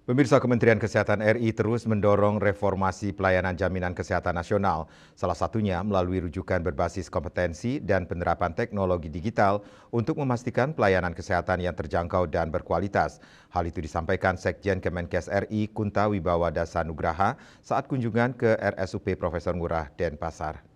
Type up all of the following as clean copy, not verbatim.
Pemirsa, Kementerian Kesehatan RI terus mendorong reformasi pelayanan jaminan kesehatan nasional, salah satunya melalui rujukan berbasis kompetensi dan penerapan teknologi digital untuk memastikan pelayanan kesehatan yang terjangkau dan berkualitas. Hal itu disampaikan Sekjen Kemenkes RI Kunta Wibawada Nugraha saat kunjungan ke RSUP Profesor Ngurah Denpasar.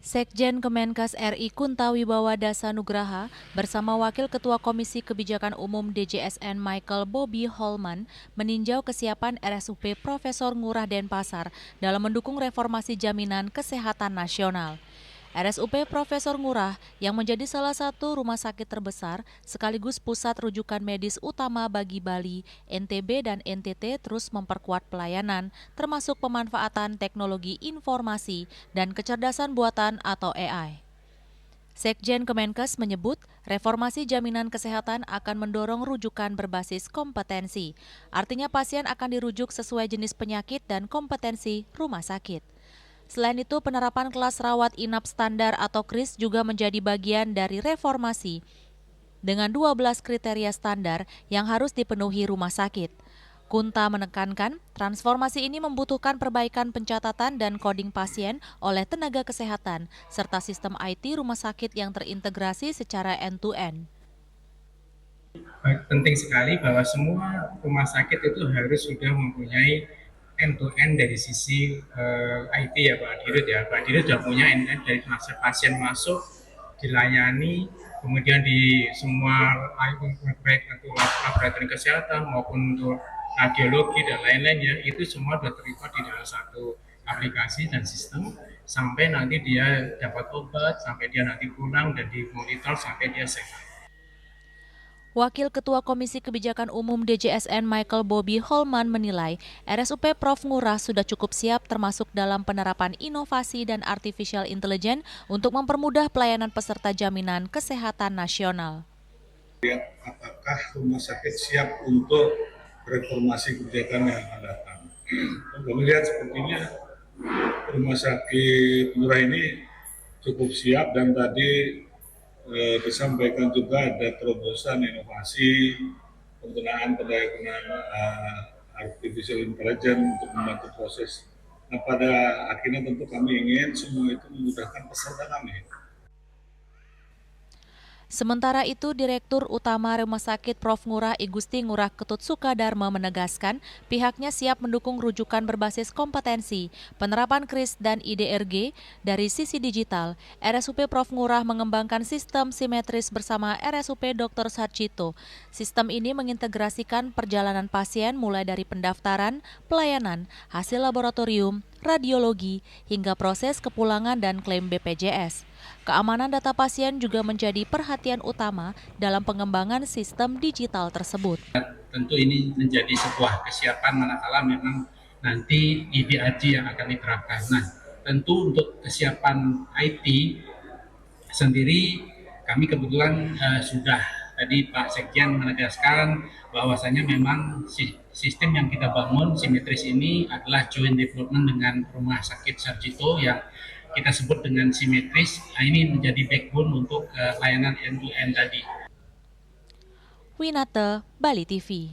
Sekjen Kemenkes RI Kunta Wibawada Nugraha bersama Wakil Ketua Komisi Kebijakan Umum DJSN Michael Bobby Holman meninjau kesiapan RSUP Profesor Ngurah Denpasar dalam mendukung reformasi jaminan kesehatan nasional. RSUP Profesor Ngurah yang menjadi salah satu rumah sakit terbesar sekaligus pusat rujukan medis utama bagi Bali, NTB dan NTT terus memperkuat pelayanan termasuk pemanfaatan teknologi informasi dan kecerdasan buatan atau AI. Sekjen Kemenkes menyebut reformasi jaminan kesehatan akan mendorong rujukan berbasis kompetensi. Artinya pasien akan dirujuk sesuai jenis penyakit dan kompetensi rumah sakit. Selain itu, penerapan kelas rawat inap standar atau KRIS juga menjadi bagian dari reformasi dengan 12 kriteria standar yang harus dipenuhi rumah sakit. Kunta menekankan, transformasi ini membutuhkan perbaikan pencatatan dan coding pasien oleh tenaga kesehatan, serta sistem IT rumah sakit yang terintegrasi secara end-to-end. Penting sekali bahwa semua rumah sakit itu harus sudah mempunyai end-to-end dari sisi IT ya Pak Dirut ya. Pak Dirut sudah punya end-to-end dari masa pasien masuk, dilayani, kemudian di semua baik untuk laboratorium kesehatan maupun untuk radiologi dan lain-lainnya itu semua sudah terlibat di dalam satu aplikasi dan sistem sampai nanti dia dapat obat, sampai dia nanti pulang dan dimonitor sampai dia sehat. Wakil Ketua Komisi Kebijakan Umum DJSN Michael Bobby Holman menilai RSUP Prof. Ngurah sudah cukup siap termasuk dalam penerapan inovasi dan artificial intelligence untuk mempermudah pelayanan peserta jaminan kesehatan nasional. Apakah rumah sakit siap untuk reformasi kebijakan yang akan datang? Kami lihat sepertinya rumah sakit Ngurah ini cukup siap dan tadi disampaikan juga ada terobosan inovasi penggunaan artificial intelligence untuk membantu proses. Nah, pada akhirnya tentu kami ingin semua itu memudahkan peserta kami. Sementara itu, Direktur Utama Rumah Sakit Prof. Ngurah Igusti Ngurah Ketut Sukadharma menegaskan pihaknya siap mendukung rujukan berbasis kompetensi, penerapan KRIS dan IDRG dari sisi digital. RSUP Prof. Ngurah mengembangkan sistem simetris bersama RSUP Dr. Sarjito. Sistem ini mengintegrasikan perjalanan pasien mulai dari pendaftaran, pelayanan, hasil laboratorium, radiologi, hingga proses kepulangan dan klaim BPJS. Keamanan data pasien juga menjadi perhatian utama dalam pengembangan sistem digital tersebut. Tentu ini menjadi sebuah kesiapan manakala memang nanti IDRG yang akan diterapkan. Nah, tentu untuk kesiapan IT sendiri kami kebetulan sudah tadi Pak Sekjen menegaskan bahwasanya memang sistem yang kita bangun simetris ini adalah joint development dengan Rumah Sakit Sarjito yang kita sebut dengan simetris. Nah, ini menjadi backbone untuk layanan end-to-end tadi. Winata, Bali TV.